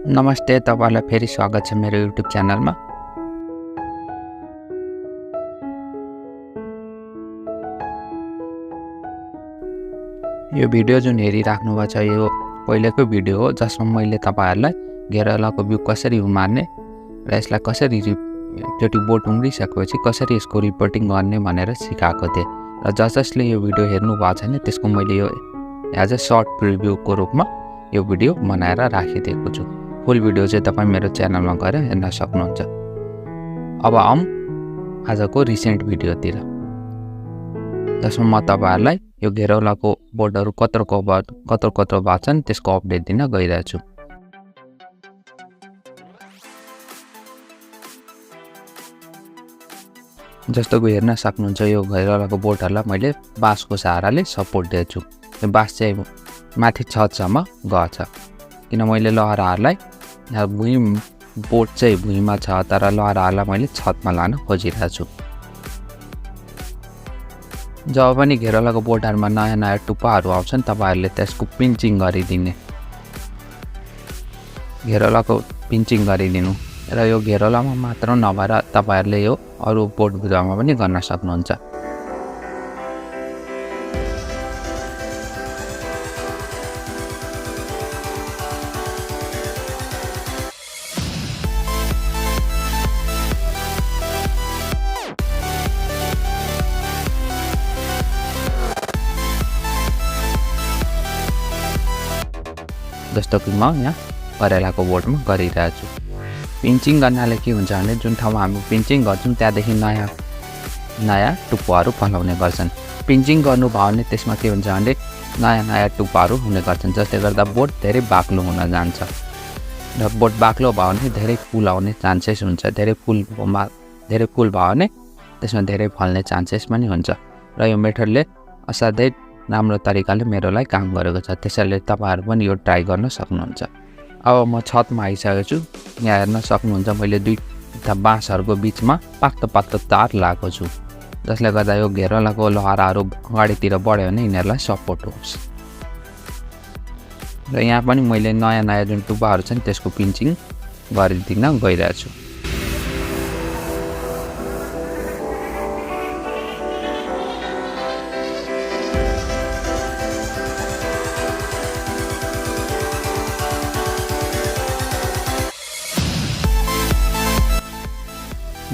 नमस्ते, तपाईहरुलाई फेरि स्वागत छ मेरो YouTube च्यानलमा। यो भिडियो जुन हेरिराख्नु भएको छ यो पहिलेको भिडियो हो जसमा मैले तपाईहरुलाई घेरौलाको बिउ कसरी उमार्ने र यसलाई कसरी चोटी बोट उम्रिसकेपछि कसरी यसको रिपोर्टिङ गर्ने भनेर सिकाएको थिए। र जसले यो भिडियो हेर्नु भएको छैन त्यसको मैले यो एज अ सर्ट प्रिभ्यूको रूपमा यो भिडियो बनाएर राखिदिएको छु। फुल भिडियो चाहिँ तपाईं मेरो च्यानलमा गएर हेर्न सक्नुहुन्छ। अब आउँ आजको रिसेन्ट भिडियोतिर जसमा म तपाईहरुलाई यो घेरौलाको बोटहरु कत्रो भएको छन् त्यसको अपडेट दिन गइरहेको छु। जस्तो कि हेर्न सक्नुहुन्छ यो घेरौलाको बोटहरुलाई मैले बाँसको सहाराले सपोर्ट दिएको छु। यो बाँस चाहिँ माथि छतसम्म गएको छ किन मैले लहराहरुलाई भुइँ बोट चाहिँ भुइँमा छ तर लहराहरुलाई मैले छतमा लान खोजिरहेको छु। जब पनि घेरौलाको बोटहरुमा नयाँ टुप्पाहरु आउँछन् तपाईहरुले त्यसको पिन्चिङ गरिदिने, घेरौलाको पिन्चिङ गरिदिनु र यो घेरौलामा मात्र नभएर तपाईहरुले यो अरु बोट बिरुवामा पनि गर्न सक्नुहुन्छ। जस्तो कि म यहाँ करेलाको बोटमा गरिरहेको छु। पिन्चिङ गर्नाले के हुन्छ भने जुन ठाउँमा हामी पिन्चिङ गर्छौं त्यहाँदेखि नयाँ टुप्पाहरु फलाउने गर्छन्। पिन्चिङ गर्नु भयो भने त्यसमा के हुन्छ भने नयाँ टुप्पाहरु हुने गर्छन् जसले गर्दा बोट धेरै बाक्लो हुन जान्छ र बोट बाक्लो भयो भने धेरै फुल आउने चान्सेस हुन्छ। धेरै फुल भयो भने त्यसमा धेरै फल्ने चान्सेस पनि हुन्छ र यो मेथडले असाध्यै राम्रो तरिकाले मेरोलाई काम गरेको छ। त्यसैले तपाईहरु पनि यो ट्राई गर्न सक्नुहुन्छ। अब म छतमा आइसकेको छु। यहाँ हेर्न सक्नुहुन्छ मैले दुईटा बाँसहरुको बीचमा पातलो तार लगाएको छु जसले गर्दा यो घेरौलाको लहराहरु अगाडितिर बढ्यो भने यिनीहरुलाई सपोर्ट होस्। र यहाँ पनि मैले नयाँ जुन टुप्पाहरु छन् त्यसको पिन्चिङ गरिदिन गइरहेको छु।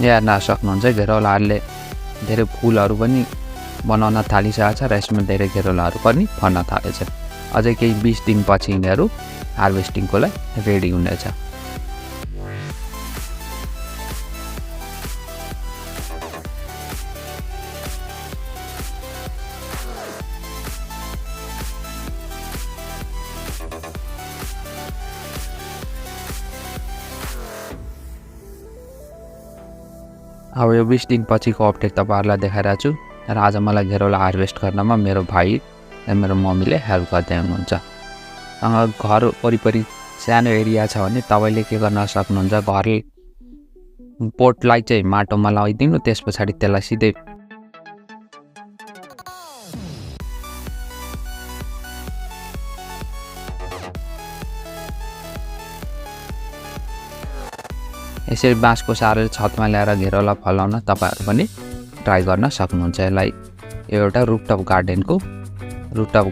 यहाँ हेर्न सक्नुहुन्छ घेरौलाहरुले धेरै फूलहरु पनि बनाउन थालिसकेको छ र यसमा धेरै घेरौलाहरु पनि फल्न थालेछ। अझै केही 20 दिनपछि यिनीहरु हार्भेस्टिङको लागि रेडी हुनेछ। अब यो 20 दिन पछिको अपडेट तपाईहरुलाई देखाइरहेको छु र आज मलाई घेरौला हार्भेस्ट गर्नमा मेरो भाइ र मेरो मम्मीले हेल्प गर्दै हुनुहुन्छ। घर वरिपरि सानो एरिया छ भने तपाईले के गर्न सक्नुहुन्छ घरले बोटलाई चाहिँ माटोमा लगाइदिनु त्यसपछि त्यसलाई सिधै यसरी बाँसको सहाराले छतमा ल्याएर घेरौला फलाउन तपाईहरु पनि ट्राई गर्न सक्नुहुन्छ। यसलाई यो एउटा रूफटप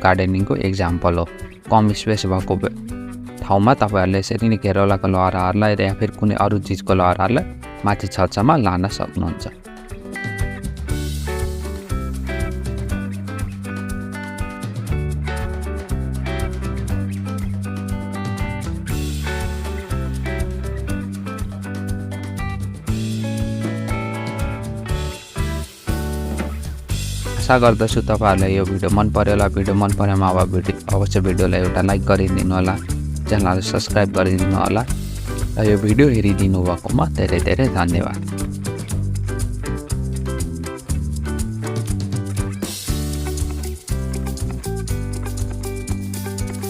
गार्डनिङको एक्जाम्पल हो। कम स्पेस भएको ठाउँमा तपाईहरुले यसरी नै घेरौलाको लहराहरुलाई या फिर कुनै अरु चीजको लहराहरुलाई माथि छतसम्म लान सक्नुहुन्छ। आशा गर्दछु तपाईहरुलाई यो भिडियो मन पर्यो होला। भिडियो मन परेमा अब अवश्य भिडियोलाई एउटा लाइक गरिदिनु होला, च्यानललाई सब्स्क्राइब गरिदिनु होला र यो भिडियो हेरिदिनु भएकोमा धेरै धन्यवाद।